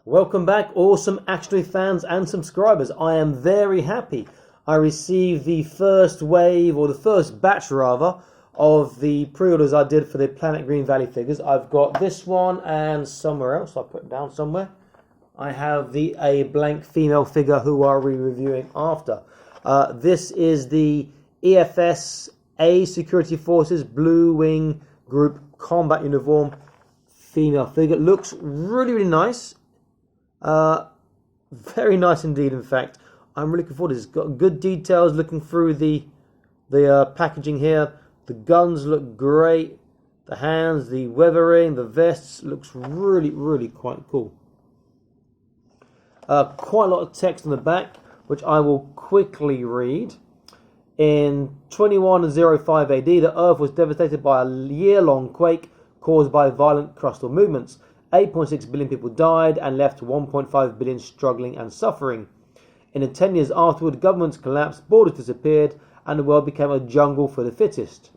Welcome back, awesome Action fans and subscribers. I am very happy. I received the first wave, or the first batch rather, of the pre-orders I did for the Planet Green Valley figures. I've got this one and somewhere else. I'll put it down somewhere. I have a blank female figure who I'll be reviewing after. This is the E.F.S.A Security Forces Blue Wing Group Combat Uniform female figure. Looks really nice. Very nice indeed. In fact, I'm really looking forward to this. It's got good details. Looking through the packaging here, the guns look great. The hands, the weathering, the vests looks really quite cool. Quite a lot of text on the back, which I will quickly read. In 2105 AD, the Earth was devastated by a year-long quake caused by violent crustal movements. 8.6 billion people died and left 1.5 billion struggling and suffering. In the 10 years afterward, governments collapsed, borders disappeared, and the world became a jungle for the fittest.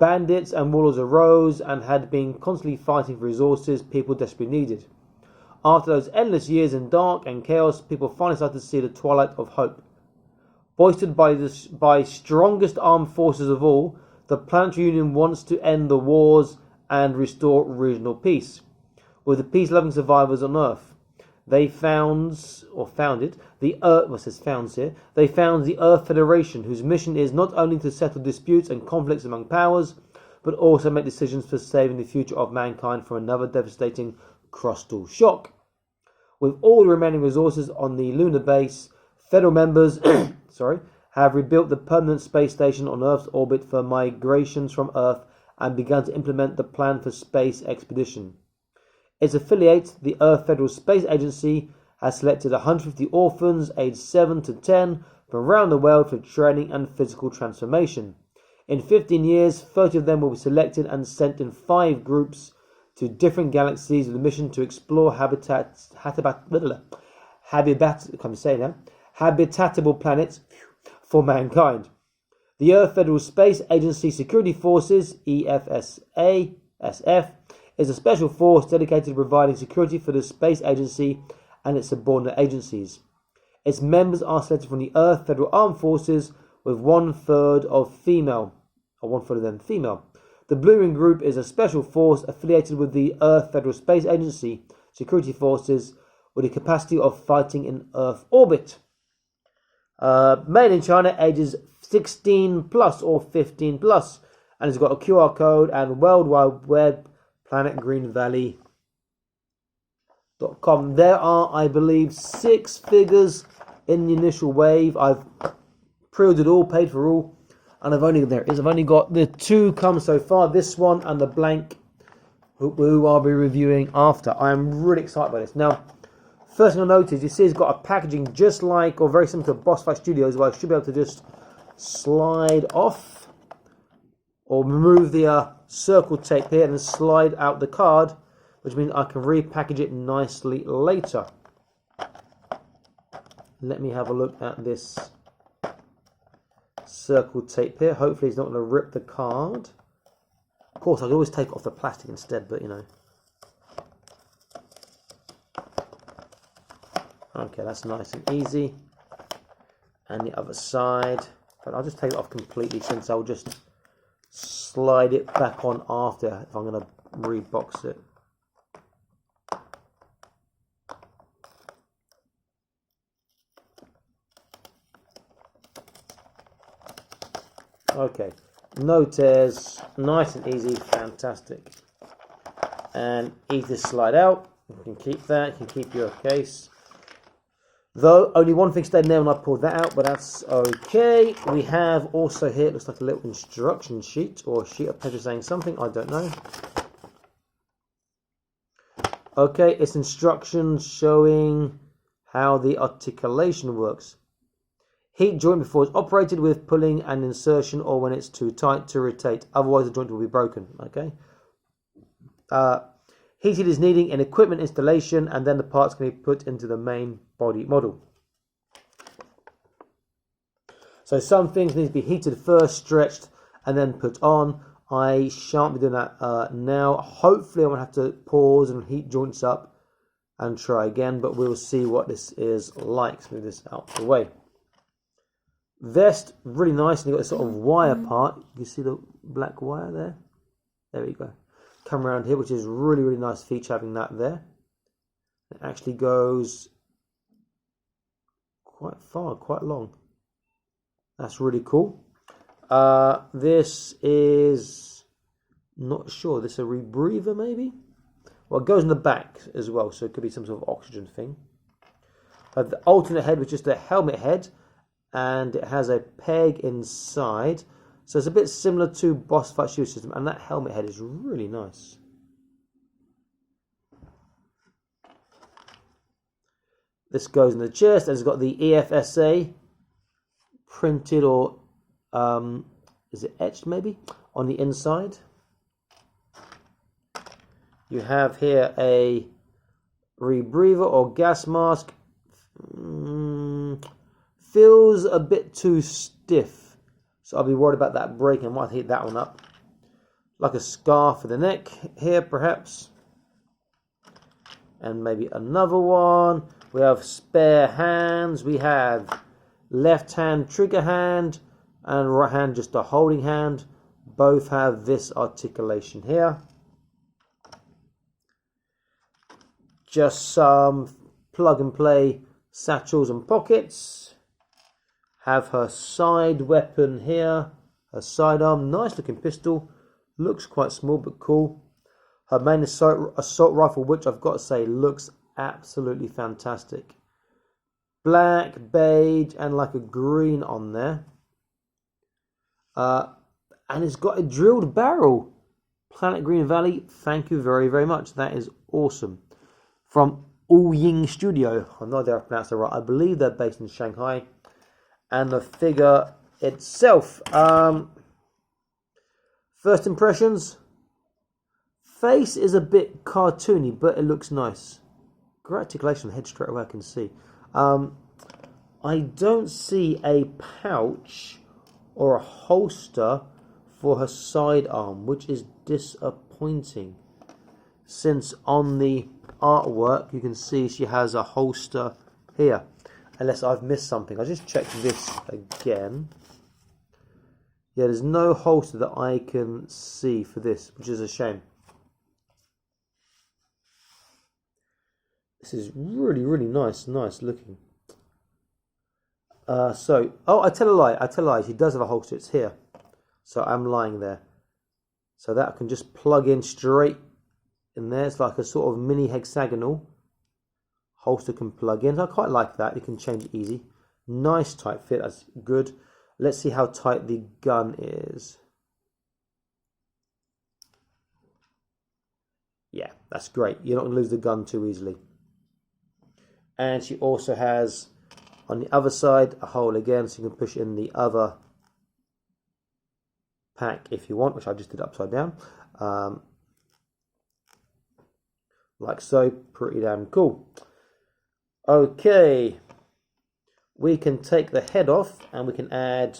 Bandits and warlords arose and had been constantly fighting for resources people desperately needed. After those endless years in dark and chaos, people finally started to see the twilight of hope. Boasted by strongest armed forces of all, the Planetary Union wants to end the wars and restore regional peace. With the peace-loving survivors on Earth, they founded the Earth Federation, whose mission is not only to settle disputes and conflicts among powers, but also make decisions for saving the future of mankind from another devastating crustal shock. With all the remaining resources on the lunar base, Federal members have rebuilt the permanent space station on Earth's orbit for migrations from Earth and begun to implement the plan for space expedition. Its affiliate, the Earth Federal Space Agency, has selected 150 orphans aged 7 to 10 from around the world for training and physical transformation. In 15 years, 30 of them will be selected and sent in 5 groups to different galaxies with a mission to explore habitable planets for mankind. The Earth Federal Space Agency Security Forces, E.F.S.A, SF, is a special force dedicated to providing security for the space agency and its subordinate agencies. Its members are selected from the Earth Federal Armed Forces, with one-third of them female. The Blue Wing Group is a special force affiliated with the Earth Federal Space Agency Security Forces, with the capacity of fighting in Earth orbit. Made in China, ages 16 plus or 15 plus, and it's got a QR code and World Wide Web. PlanetGreenValley.com. There are, I believe, 6 figures in the initial wave. I've pre-ordered all, paid for all, and I've only got the 2 come so far. This one and the blank, who I'll be reviewing after. I am really excited by this. Now, first thing I noticed, you see, it's got a packaging just like, or very similar to Boss Fight Studios, where I should be able to just slide off or remove the circle tape here and then slide out the card, which means I can repackage it nicely later. Let me have a look at this circle tape here. Hopefully it's not going to rip the card. Of course, I could always take off the plastic instead, but you know. Okay, that's nice and easy. And the other side, but I'll just take it off completely, since I'll just slide it back on after if I'm going to rebox it. Okay, no tears, nice and easy, fantastic. And easy to slide out. You can keep that, you can keep your case. Though, only one thing stayed in there when I pulled that out, but that's okay. We have also here, it looks like a little instruction sheet, or a sheet of paper saying something, I don't know. Okay, it's instructions showing how the articulation works. Heat joint before it's operated with pulling and insertion, or when it's too tight to rotate, otherwise the joint will be broken, okay? Heated is needing an equipment installation, and then the parts can be put into the main body model. So some things need to be heated first, stretched, and then put on. I shan't be doing that now. Hopefully I won't have to pause and heat joints up and try again, but we'll see what this is like. Let's move this out the way. Vest, really nice, and you've got this sort of wire part. You can see the black wire there. There we go. Come around here, which is really, really nice feature having that there. It actually goes quite far, quite long. That's really cool. This is, not sure, this is a rebreather maybe? Well, it goes in the back as well, so it could be some sort of oxygen thing. The alternate head was just a helmet head, and it has a peg inside. So it's a bit similar to Boss Fight Shield System, and that helmet head is really nice. This goes in the chest, and it's got the E.F.S.A printed, or is it etched maybe, on the inside. You have here a rebreather or gas mask. Feels a bit too stiff, so I'll be worried about that breaking. I might heat that one up. Like a scarf for the neck here, perhaps. And maybe another one. We have spare hands. We have left hand trigger hand and right hand just a holding hand. Both have this articulation here. Just some plug and play satchels and pockets. Have her side weapon here, her sidearm, nice looking pistol, looks quite small but cool. Her main assault rifle, which I've got to say looks absolutely fantastic. Black, beige, and like a green on there. And it's got a drilled barrel. Planet Green Valley, thank you very, very much. That is awesome. From Ying Studio, I know they're pronounced it right. I believe they're based in Shanghai. And the figure itself. First impressions. Face is a bit cartoony, but it looks nice. Great articulation on the head straight away, I can see. I don't see a pouch or a holster for her sidearm, which is disappointing. Since on the artwork, you can see she has a holster here. Unless I've missed something. I'll just check this again. Yeah, there's no holster that I can see for this, which is a shame. This is really, really nice looking. I tell a lie. She does have a holster. It's here. So I'm lying there. So that can just plug in straight in there. It's like a sort of mini hexagonal. Holster can plug in. I quite like that. You can change it easy. Nice tight fit. That's good. Let's see how tight the gun is. Yeah, that's great. You're not going to lose the gun too easily. And she also has on the other side a hole again, so you can push in the other pack if you want, which I just did upside down. Like so. Pretty damn cool. Okay, we can take the head off and we can add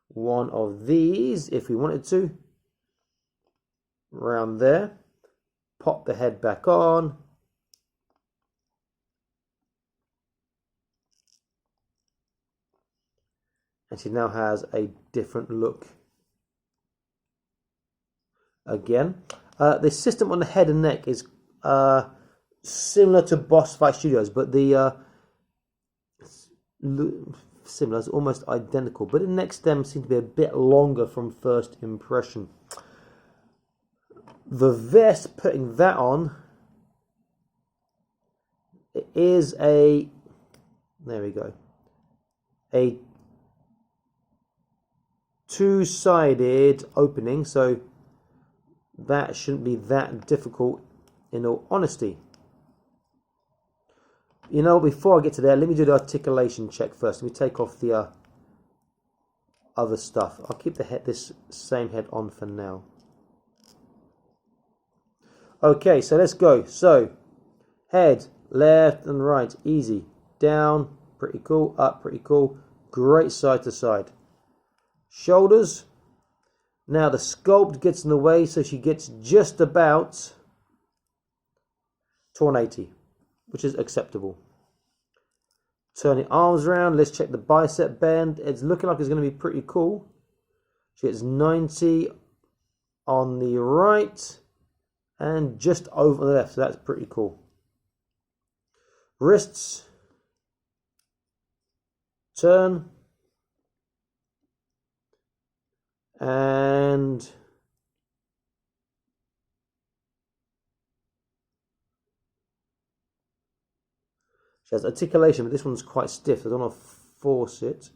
one of these if we wanted to. Around there. Pop the head back on. And she now has a different look. Again. The system on the head and neck is similar to Boss Fight Studios, but the similar, it's almost identical, but the neck stem seems to be a bit longer from first impression. The vest, putting that on, it is a, there we go, a two-sided opening, so that shouldn't be that difficult in all honesty. You know, before I get to there, let me do the articulation check first. Let me take off the other stuff. I'll keep the head, this same head on for now. Okay, so let's go. So, head, left and right, easy. Down, pretty cool. Up, pretty cool. Great side to side. Shoulders. Now the sculpt gets in the way, so she gets just about Torn 80, which is acceptable. Turn the arms around. Let's check the bicep bend. It's looking like it's going to be pretty cool. She gets 90 on the right and just over on the left, so that's pretty cool. Wrists. Turn. And she has articulation, but this one's quite stiff. I don't want to force it.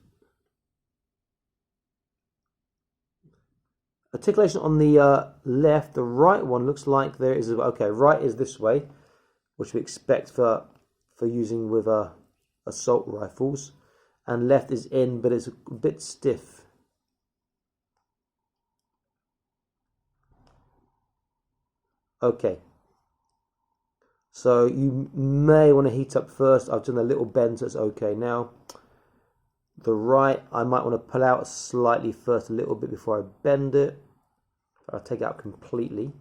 Articulation on the left. The right one looks like there is. Okay, right is this way, which we expect for using with assault rifles, and left is in, but it's a bit stiff. Okay. So you may want to heat up first. I've done a little bend, so it's okay now. The right, I might want to pull out slightly first, a little bit before I bend it. I'll take it out completely.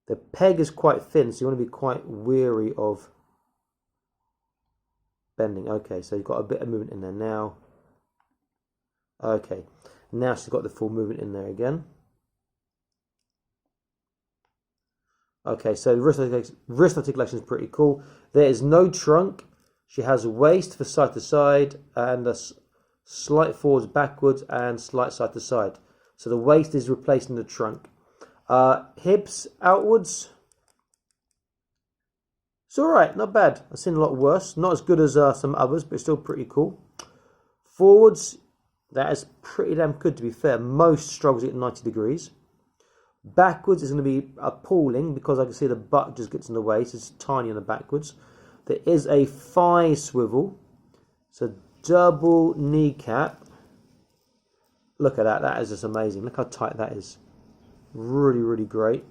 The peg is quite thin, so you want to be quite wary of bending. Okay, so you've got a bit of movement in there now. Okay, now she's got the full movement in there again. Okay, so the wrist articulation is pretty cool. There is no trunk. She has a waist for side to side and a slight forwards, backwards, and slight side to side. So the waist is replacing the trunk. Hips outwards. It's alright, not bad. I've seen a lot worse. Not as good as some others, but still pretty cool. Forwards, that is pretty damn good to be fair. Most struggles at 90 degrees. Backwards is going to be appalling because I can see the butt just gets in the way, so it's tiny on the backwards. There is a thigh swivel. It's a double kneecap. Look at that. That is just amazing. Look how tight that is. Really, really great.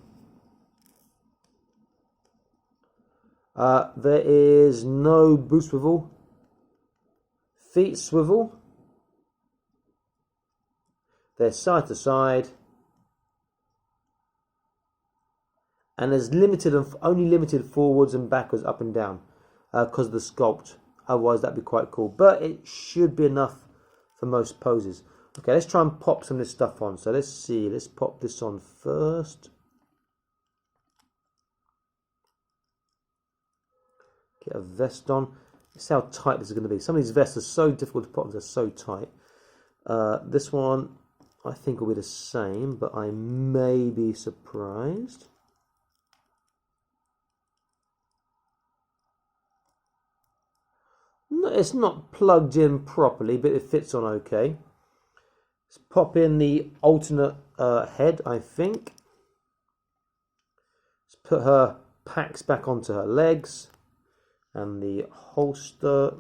There is no boot swivel. Feet swivel. They're side to side. And there's only limited forwards and backwards, up and down, because of the sculpt. Otherwise, that'd be quite cool. But it should be enough for most poses. Okay, let's try and pop some of this stuff on. So let's see. Let's pop this on first. Get a vest on. Let's see how tight this is going to be. Some of these vests are so difficult to put on. They're so tight. This one, I think, will be the same, but I may be surprised. It's not plugged in properly, but it fits on okay. Let's pop in the alternate head, I think. Let's put her packs back onto her legs and the holster.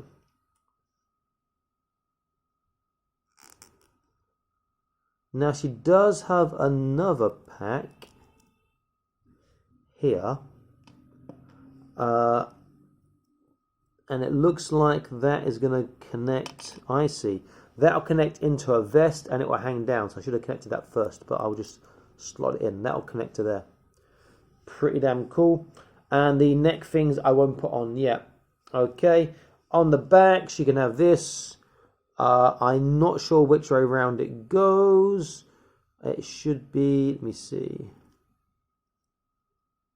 Now she does have another pack here. And it looks like that is going to connect. I see. That'll connect into her vest and it will hang down. So I should have connected that first, but I'll just slot it in. That'll connect to there. Pretty damn cool. And the neck things I won't put on yet. Okay. On the back, she can have this. I'm not sure which way around it goes. It should be, let me see.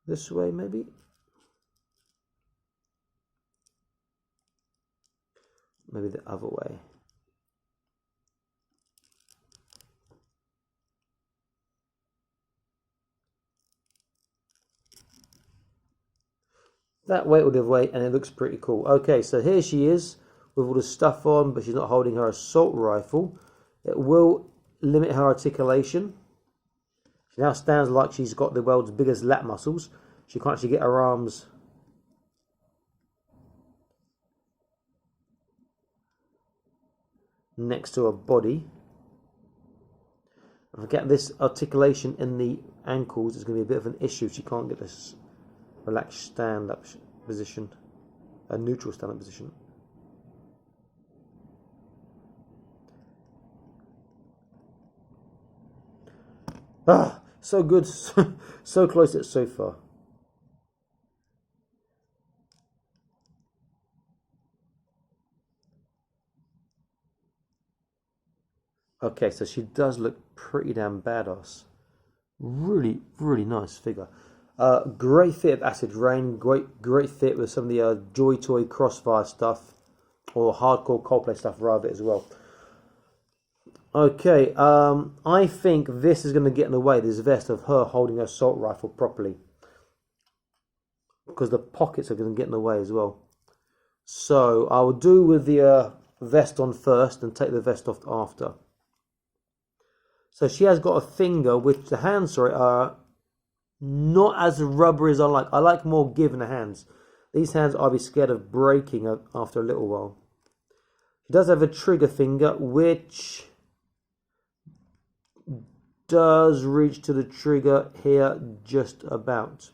This way, maybe. Maybe the other way. That way or the other way, and it looks pretty cool. Okay, so here she is with all the stuff on, but she's not holding her assault rifle. It will limit her articulation. She now stands like she's got the world's biggest lat muscles. She can't actually get her arms next to her body. If I get this articulation in the ankles, it's going to be a bit of an issue. She can't get this relaxed stand-up position, a neutral stand-up position. Ah, so good. So close yet so far. Okay, so she does look pretty damn badass. Really, really nice figure. Great fit of Acid Rain. Great fit with some of the Joy Toy Crossfire stuff, or hardcore Coldplay stuff rather as well. Okay, I think this is going to get in the way, this vest, of her holding her assault rifle properly, because the pockets are going to get in the way as well. So I will do with the vest on first and take the vest off after. So she has got a finger, which the hands, sorry, are not as rubbery as I like. I like more give in the hands. These hands I'll be scared of breaking after a little while. She does have a trigger finger, which does reach to the trigger here just about.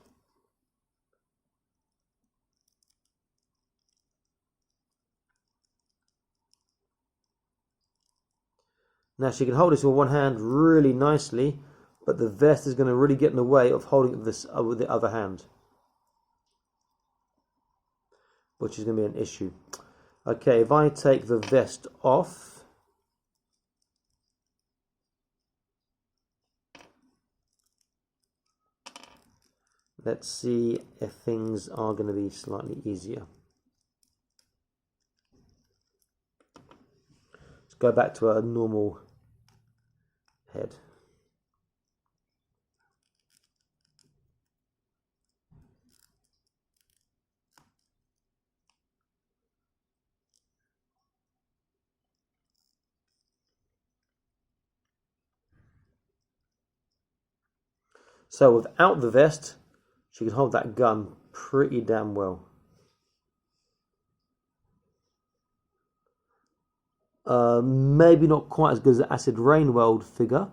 Now she can hold this with one hand really nicely, but the vest is going to really get in the way of holding this with the other hand, which is going to be an issue. Okay, if I take the vest off, let's see if things are going to be slightly easier. Let's go back to a normal head. So without the vest, she can hold that gun pretty damn well. Maybe not quite as good as the Acid Rain World figure,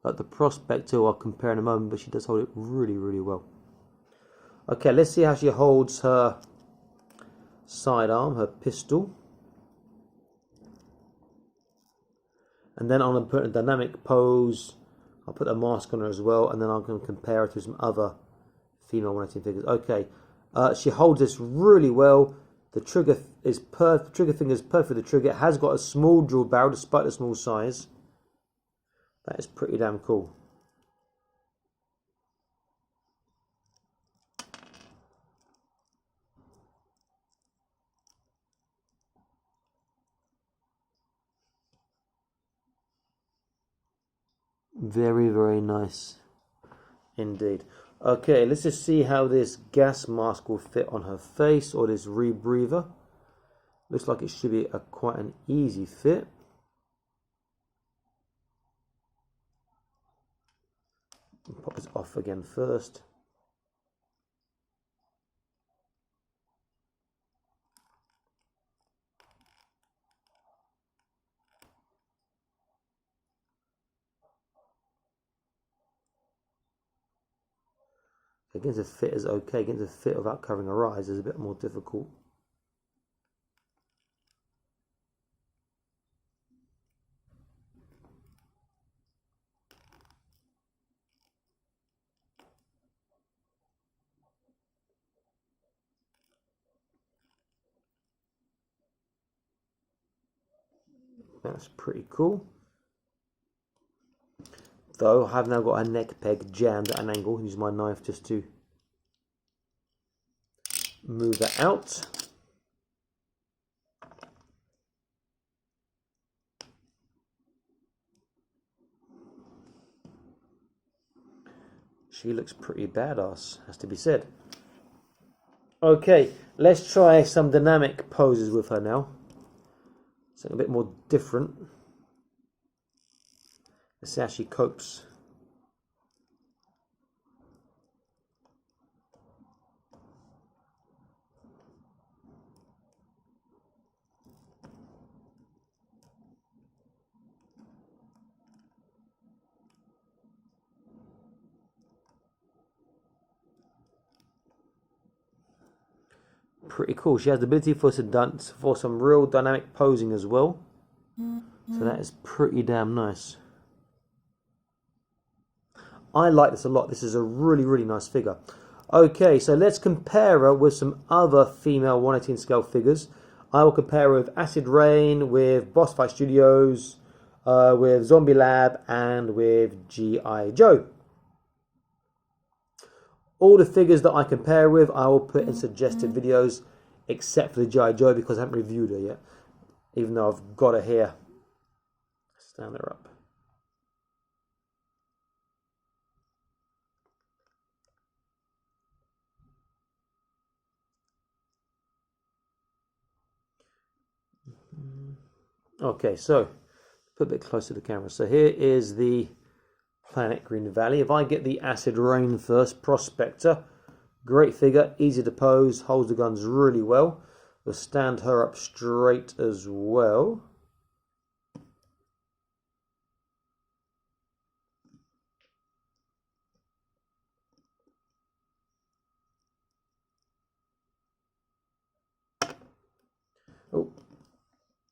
like the Prospect, who I'll compare in a moment, but she does hold it really, really well. Okay, let's see how she holds her sidearm, her pistol. And then I'm going to put a dynamic pose. I'll put a mask on her as well, and then I'm going to compare her to some other female 118 figures. Okay, she holds this really well. The trigger is perfect. Trigger finger is perfect. The trigger has got a small dual barrel despite the small size. That is pretty damn cool. Very, very nice indeed. Okay, let's just see how this gas mask will fit on her face, or this rebreather. Looks like it should be quite an easy fit. Pop this off again first. Getting the fit is okay. Getting the fit without covering her eyes is a bit more difficult. That's pretty cool. Though I have now got a neck peg jammed at an angle. Use my knife just to move that out. She looks pretty badass, has to be said. Okay, let's try some dynamic poses with her now. Something a bit more different. Let's see how she copes. Pretty cool. She has the ability for some real dynamic posing as well. So that is pretty damn nice. I like this a lot. This is a really, really nice figure. Okay, so let's compare her with some other female 118 scale figures. I will compare her with Acid Rain, with Boss Fight Studios, with Zombie Lab and with G.I. Joe. All the figures that I compare with, I will put in suggested videos, except for the G.I. Joe because I haven't reviewed her yet, even though I've got her here. Stand her up. Okay, so put a bit closer to the camera. So here is the planet Green Valley. If I get the acid rain first, Prospector, great figure, easy to pose, holds the guns really well. We'll stand her up straight as well. Oh,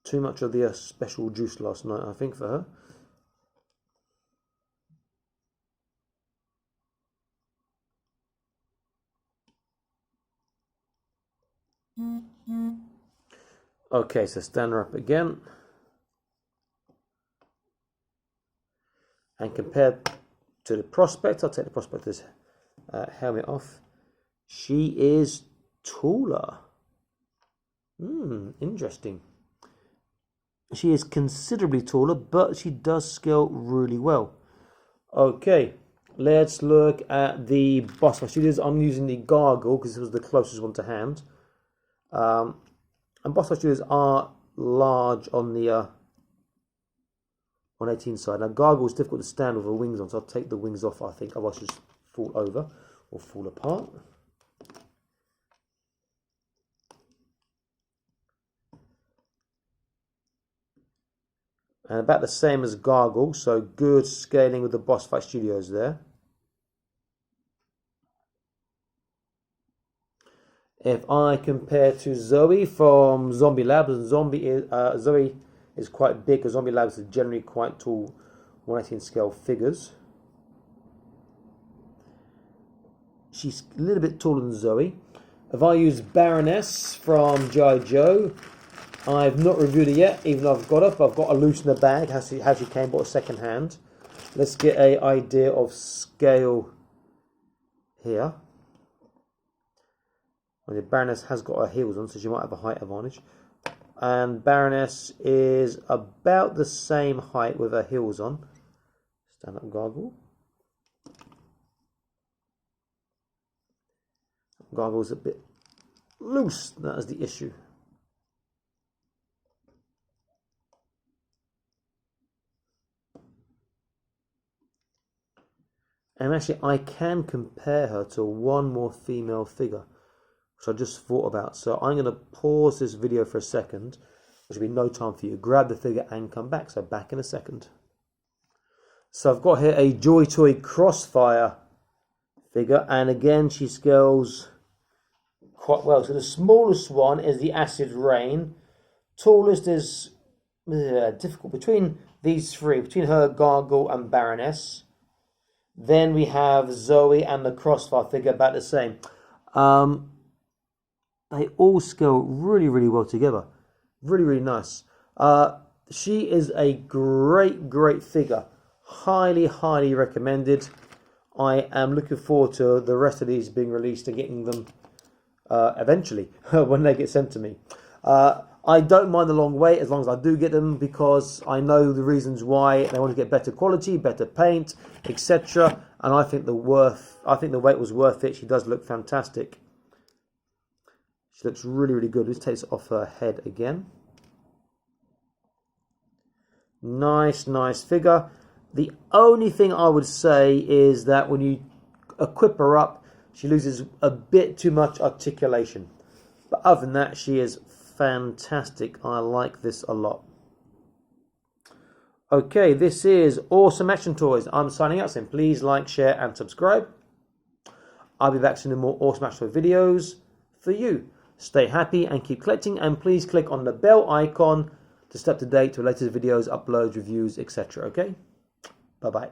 too much of the special juice last night, I think, for her. Okay, so stand her up again. And compared to the Prospector, I'll take the Prospector's helmet off. She is taller. Interesting. She is considerably taller, but she does scale really well. Okay, let's look at the Boss Fight Studios. I'm using the Gargle because it was the closest one to hand. And Boss Fight Studios are large on the 118 side. Now, Gargle is difficult to stand with the wings on, so I'll take the wings off, I think, otherwise she'll just fall over or fall apart. And about the same as Gargle, so good scaling with the Boss Fight Studios there. If I compare to Zoe from Zombie Labs, and Zoe is quite big, because Zombie Labs are generally quite tall 118 scale figures. She's a little bit taller than Zoe. If I use Baroness from G.I. Joe, I've not reviewed it yet, even though I've got her, but I've got a loose in the bag, how she came, bought second hand. Let's get an idea of scale here. Well, the Baroness has got her heels on, so she might have a height advantage. And Baroness is about the same height with her heels on. Stand up Gargle. Gargle's a bit loose, that is the issue. And actually, I can compare her to one more female figure, which I just thought about. So I'm going to pause this video for a second, which will be no time for you. Grab the figure and come back. So back in a second. So I've got here a Joy Toy Crossfire figure, and again she scales quite well. So the smallest one is the Acid Rain. Tallest is difficult between these three, between her, Gargle and Baroness. Then we have Zoe and the Crossfire figure, about the same. They all scale really, really well together. Really, really nice. She is a great, great figure. Highly, highly recommended. I am looking forward to the rest of these being released and getting them eventually when they get sent to me. I don't mind the long wait as long as I do get them, because I know the reasons why. They want to get better quality, better paint, etc. And I think the wait was worth it. She does look fantastic. She looks really, really good. Let's take this off her head again. Nice, nice figure. The only thing I would say is that when you equip her up, she loses a bit too much articulation. But other than that, she is fantastic. I like this a lot. Okay, this is Awesome Action Toys. I'm signing out, saying please like, share and subscribe. I'll be back soon with more Awesome Action Toy videos for you. Stay happy and keep collecting, and please click on the bell icon to stay up to date with latest videos, uploads, reviews, etc. Okay? Bye-bye.